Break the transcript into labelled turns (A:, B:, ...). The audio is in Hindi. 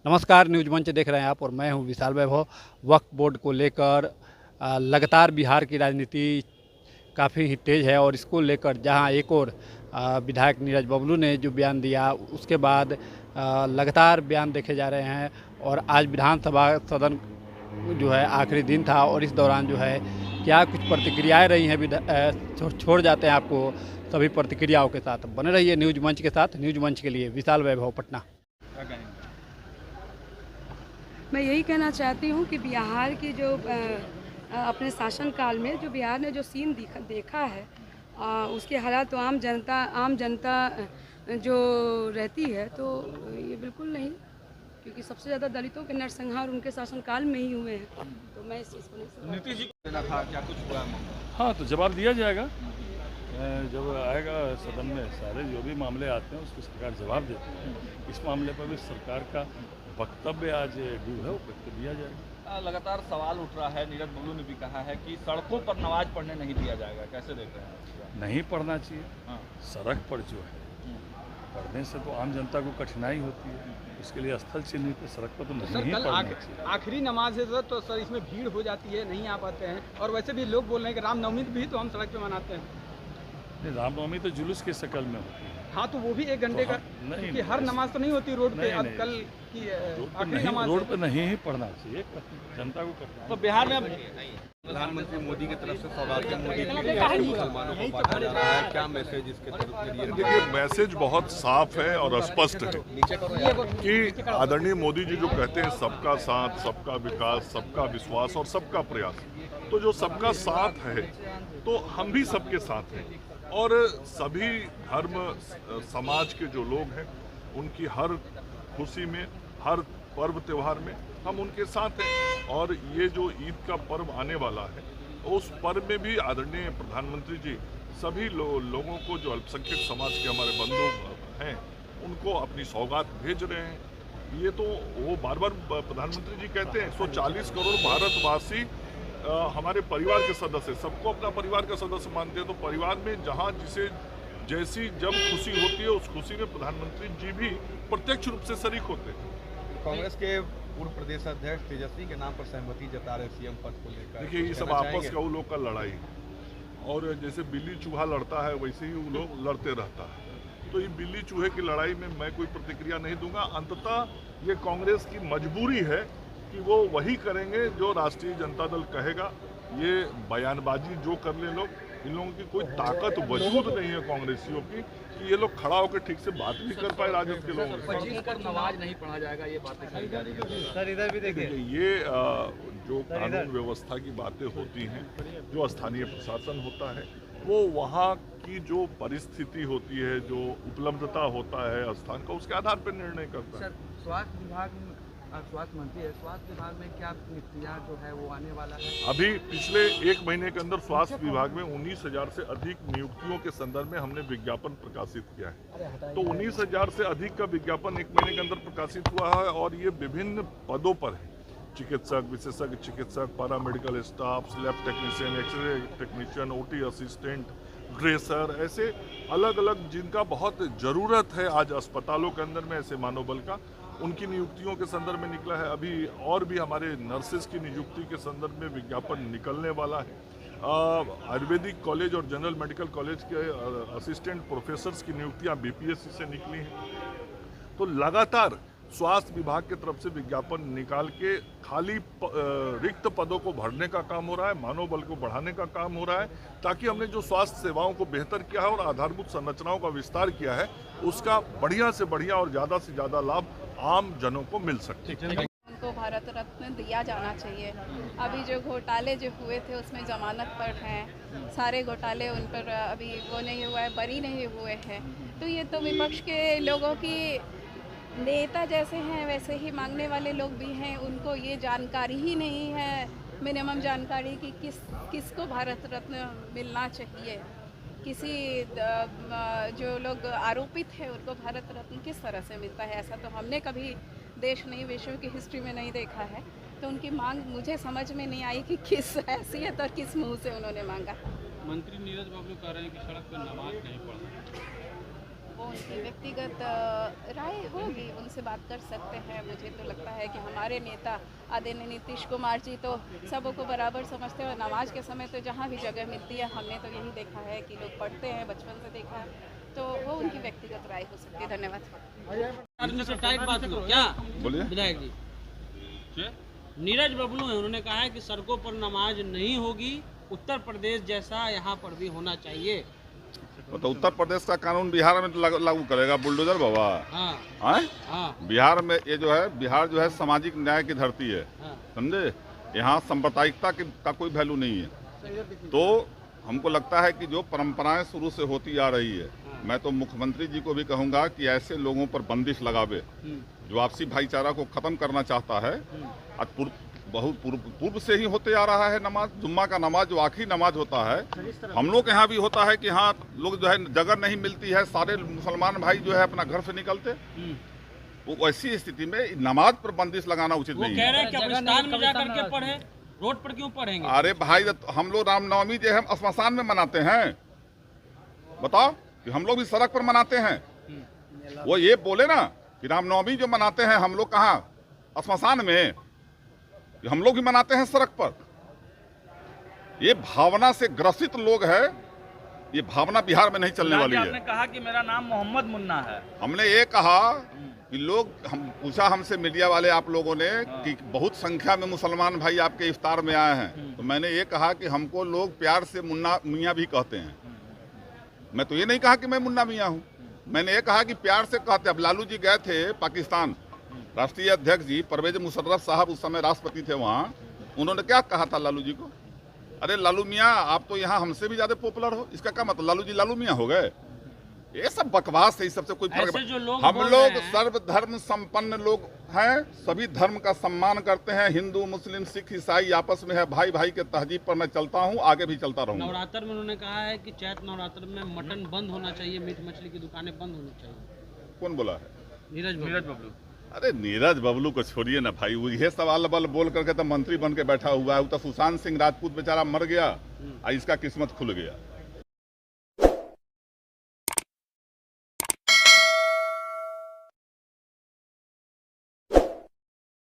A: नमस्कार, न्यूज़ मंच देख रहे हैं आप और मैं हूं विशाल वैभव। वक्फ बोर्ड को लेकर लगातार बिहार की राजनीति काफ़ी ही तेज है और इसको लेकर जहां एक और विधायक नीरज बबलू ने जो बयान दिया, उसके बाद लगातार बयान देखे जा रहे हैं। और आज विधानसभा सदन जो है आखिरी दिन था और इस दौरान जो है क्या कुछ प्रतिक्रियाएं रही हैं, छोड़ जाते हैं आपको सभी प्रतिक्रियाओं के साथ। बने रहिए न्यूज़ मंच के साथ। न्यूज़ मंच के लिए विशाल वैभव, पटना।
B: मैं यही कहना चाहती हूँ कि बिहार की जो अपने शासनकाल में जो बिहार ने जो सीन देखा है, उसके हालात तो आम जनता जो रहती है तो ये बिल्कुल नहीं, क्योंकि सबसे ज़्यादा दलितों के नरसंहार उनके शासनकाल में ही हुए हैं। तो मैं इस चीज़ को नहीं
C: नीतीश जी को देना था, क्या कुछ हुआ?
D: हाँ, तो जवाब दिया जाएगा जब आएगा सदन में। सारे जो भी मामले आते हैं उसको सरकार जवाब देती है। इस मामले पर भी सरकार का वक्तव्य आज ड्यू है, वो व्यक्त दिया जाएगा।
C: लगातार सवाल उठ रहा है, नीरज बबलू ने भी कहा है कि सड़कों पर नमाज पढ़ने नहीं दिया जाएगा। कैसे देख रहे हैं?
D: नहीं पढ़ना चाहिए।
C: हाँ।
D: सड़क पर जो है पढ़ने से तो आम जनता को कठिनाई होती है, उसके लिए स्थल चिन्हित पे सड़क पर तो नहीं ही पढ़ना चाहिए।
E: आखिरी नमाज है सर, तो सर इसमें भीड़ हो जाती है, नहीं आ पाते हैं। और वैसे भी लोग बोल रहे हैं कि रामनवमी भी तो हम सड़क पे मनाते हैं।
D: नहीं, रामनवमी तो जुलूस की शक्ल में होती है।
E: हाँ, तो वो भी 1 घंटे का, क्योंकि हर नमाज तो नहीं होती रोड पे। अब कल की आखिरी नमाज
D: रोड पर नहीं ही पढ़ना चाहिए, जनता को करना।
C: तो बिहार में
F: प्रधानमंत्री मोदी की तरफ से सौगात मोदी मुसलमानों को बांटा जा रहा है, क्या मैसेज इसके जरिए?
G: देखिए, मैसेज बहुत साफ है और स्पष्ट है कि आदरणीय मोदी जी जो कहते हैं सबका साथ, सबका विकास, सबका विश्वास और सबका प्रयास, तो जो सबका साथ है तो हम भी सबके साथ हैं। और सभी धर्म समाज के जो लोग हैं उनकी हर खुशी में, हर पर्व त्योहार में हम उनके साथ हैं। और ये जो ईद का पर्व आने वाला है, उस पर्व में भी आदरणीय प्रधानमंत्री जी सभी लोगों को, जो अल्पसंख्यक समाज के हमारे बंधु हैं, उनको अपनी सौगात भेज रहे हैं। ये तो वो बार बार प्रधानमंत्री जी कहते हैं 140 करोड़ भारतवासी हमारे परिवार के सदस्य, सबको अपना परिवार का सदस्य मानते हैं। तो परिवार में जहाँ जिसे जैसी जब खुशी होती है, उस खुशी में प्रधानमंत्री जी भी प्रत्यक्ष रूप से शरीक होते हैं।
F: कांग्रेस के पूर्व प्रदेश अध्यक्ष तेजस्वी के नाम पर सहमति जता रहे सीएम पद को लेकर।
G: देखिए, ये सब आपस का वो लोग का लड़ाई है और जैसे बिल्ली चूहा लड़ता है वैसे ही वो लोग लड़ते रहता है। तो ये बिल्ली चूहे की लड़ाई में मैं कोई प्रतिक्रिया नहीं दूंगा। अंततः ये कांग्रेस की मजबूरी है कि वो वही करेंगे जो राष्ट्रीय जनता दल कहेगा। ये बयानबाजी जो कर ले लोग, इन लोगों की कोई ताकत वजूद नहीं है कांग्रेसियों की कि ये लोग खड़ा होकर ठीक से बात भी कर पाए राजद के लोगों से।
C: 25 पर नमाज नहीं पढ़ा जाएगा, ये बातें कही जा रही है।
E: सर इधर भी देखिए,
G: ये जो कानून व्यवस्था की बातें होती हैं, जो स्थानीय प्रशासन होता है, वो वहाँ की जो परिस्थिति होती है, जो उपलब्धता होता है स्थान का, उसके आधार पर निर्णय करता है।
E: सर स्वास्थ्य विभाग में, स्वास्थ्य मंत्री है, स्वास्थ्य विभाग में क्या नियुक्तियाँ जो है वो आने वाला है?
G: अभी पिछले 1 महीने के अंदर स्वास्थ्य विभाग में 19,000 से अधिक नियुक्तियों के संदर्भ में हमने विज्ञापन प्रकाशित किया है। तो 19,000 से अधिक का विज्ञापन 1 महीने के अंदर प्रकाशित हुआ है और ये विभिन्न पदों पर है। चिकित्सक, विशेषज्ञ चिकित्सक, paramedical staff, lab technician, X-ray technician, OT assistant, dresser, ऐसे अलग अलग जिनका बहुत ज़रूरत है आज अस्पतालों के अंदर में, ऐसे मानव बल का, उनकी नियुक्तियों के संदर्भ में निकला है। अभी और भी हमारे नर्सेज की नियुक्ति के संदर्भ में विज्ञापन निकलने वाला है। आयुर्वेदिक कॉलेज और जनरल मेडिकल कॉलेज के असिस्टेंट प्रोफेसर्स की नियुक्तियां बीपीएससी से निकली हैं। तो लगातार स्वास्थ्य विभाग की तरफ से विज्ञापन निकाल के खाली रिक्त पदों को भरने का काम हो रहा है, मानव बल को बढ़ाने का काम हो रहा है, ताकि हमने जो स्वास्थ्य सेवाओं को बेहतर किया है और आधारभूत संरचनाओं का विस्तार किया है, उसका बढ़िया से बढ़िया और ज़्यादा से ज़्यादा लाभ आम जनों को मिल सकते हैं।
H: उनको भारत रत्न दिया जाना चाहिए। अभी जो घोटाले जो हुए थे उसमें जमानत पर हैं, सारे घोटाले उन पर अभी वो नहीं हुआ है, बरी नहीं हुए हैं। तो ये तो विपक्ष के लोगों की, नेता जैसे हैं वैसे ही मांगने वाले लोग भी हैं, उनको ये जानकारी ही नहीं है, मिनिमम जानकारी कि किसको भारत रत्न मिलना चाहिए। किसी जो लोग आरोपित हैं उनको भारत रत्न किस तरह से मिलता है, ऐसा तो हमने कभी देश नहीं, विश्व की हिस्ट्री में नहीं देखा है। तो उनकी मांग मुझे समझ में नहीं आई कि किस हैसियत और किस मुंह से उन्होंने मांगा।
I: मंत्री नीरज बबलू कह रहे हैं कि सड़क पर नमाज नहीं पढ़ना।
H: वो उनकी व्यक्तिगत राय होगी, उनसे बात कर सकते हैं। मुझे तो लगता है कि हमारे नेता आदरणीय नीतीश कुमार जी तो सबों को बराबर समझते हैं और नमाज के समय तो जहाँ भी जगह मिलती है हमने तो यही देखा है कि लोग पढ़ते हैं, बचपन से देखा है, तो वो उनकी व्यक्तिगत राय हो सकती है। धन्यवाद।
I: टाइट बात हो क्या
G: बोलिए
I: विधायक जी? नीरज बबलू है, उन्होंने कहा है कि सड़कों पर नमाज नहीं होगी, उत्तर प्रदेश जैसा यहाँ पर भी होना चाहिए।
G: तो उत्तर प्रदेश का कानून बिहार में लागू करेगा बुलडोजर बाबा?
I: हाँ।
G: बिहार में ये जो है, बिहार जो है सामाजिक न्याय की धरती है, समझे? यहाँ सांप्रदायिकता का कोई वैल्यू नहीं है। तो हमको लगता है कि जो परंपराएं शुरू से होती आ रही है, मैं तो मुख्यमंत्री जी को भी कहूँगा कि ऐसे लोगों पर बंदिश लगावे जो आपसी भाईचारा को खत्म करना चाहता है। आज बहुत पूर्व से ही होते आ रहा है नमाज, जुम्मा का नमाज जो आखिरी नमाज होता है, हम लोग के यहाँ भी होता है कि हाँ लोग जो है जगह नहीं मिलती है, सारे मुसलमान भाई जो है अपना घर से निकलते, वो ऐसी स्थिति में नमाज पर बंदिश लगाना उचित नहीं है।
I: कह रहे हैं कि कब्रिस्तान में जाकर के पढ़े, रोड पर क्यों पढ़ेंगे?
G: अरे भाई, हम लोग रामनवमी जो है श्मशान में मनाते हैं, बताओ कि हम लोग भी सड़क पर मनाते हैं। वो ये बोले ना कि रामनवमी जो मनाते हैं हम लोग कहाँ, श्मशान में, हम लोग भी मनाते हैं सड़क पर। ये भावना से ग्रसित लोग हैं, ये भावना बिहार में नहीं चलने वाली है।
C: आपने कहा कि मेरा नाम मोहम्मद मुन्ना है।
G: हमने ये कहा कि लोग, हम पूछा हमसे मीडिया वाले आप लोगों ने कि बहुत संख्या में मुसलमान भाई आपके इफ्तार में आए हैं, तो मैंने ये कहा कि हमको लोग प्यार से मुन्ना मियाँ भी कहते हैं। मैं तो ये नहीं कहा कि मैं मुन्ना मियाँ हूँ, मैंने ये कहा कि प्यार से कहते। अब लालू जी गए थे पाकिस्तान, राष्ट्रीय अध्यक्ष जी परवेज मुशर्रफ साहब उस समय राष्ट्रपति थे वहाँ, उन्होंने क्या कहा था लालू जी को? अरे लालू मियाँ आप तो यहाँ हमसे भी ज्यादा पॉपुलर हो। इसका क्या मतलब, लालू जी लालू मियाँ हो गए? ये सब बकवास है, इस सबसे कोई फर्क नहीं। हम लोग सर्वधर्म संपन्न लोग हैं, सभी धर्म का सम्मान करते हैं। हिंदू मुस्लिम सिख ईसाई आपस में है, भाई भाई के तहजीब पर मैं चलता हूँ, आगे भी चलता रहूँगा।
I: नवरात्र में उन्होंने कहा है कि चैत नवरात्र में मटन बंद होना चाहिए, मीट मछली की दुकानें बंद होनी चाहिए।
G: कौन बोला है?
I: नीरज बबलू।
G: अरे नीरज बबलू को छोड़िए ना भाई, वो ये सवाल बल बोल करके तो मंत्री बन के बैठा हुआ है। वो तो सुशांत सिंह राजपूत बेचारा मर गया और इसका किस्मत खुल गया।